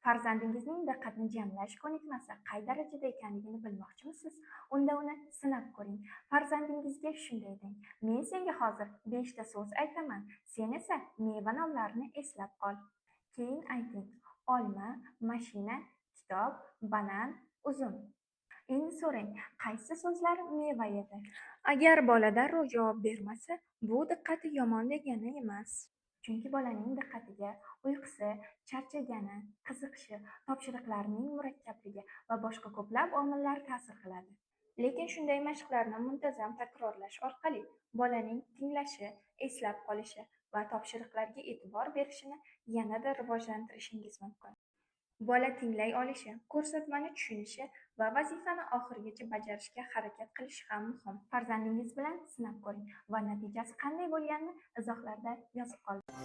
Farzandingizning diqqatni jamlash ko'nikmasi qay darajada ekanligini bilmoqchimisiz? Unda uni sinab ko'ring. Farzandingizga shunday deng: "Men senga hozir 5 ta so'z aytaman, sen esa meva nomlarini eslab qol." Keyin ayting: olma, mashina, kitob, banan, uzum. Endi so'rang, qaysi so'zlar meva edi? Agar bola darrov javob bermasa, bu diqqati yomon degani emas. Chunki bolaning diqqatiga uyqusi, charchagani, qiziqishi, topshiriqlarning murakkabligi va boshqa ko'plab omillar ta'sir qiladi. Lekin shunday mashqlarni muntazam takrorlash orqali bolaning tinglashi, eslab qolishi va topshiriqlarga e'tibor berishini yanada rivojlantirishingiz mumkin. Bola tinglay olishi, ko'rsatmani tushunishi va vazifani oxirigacha bajarishga harakat qilishi ham muhim. Farzandingiz bilan sinab ko'ring va natijasi qanday bo'lganini izohlarda yozib qoldiring.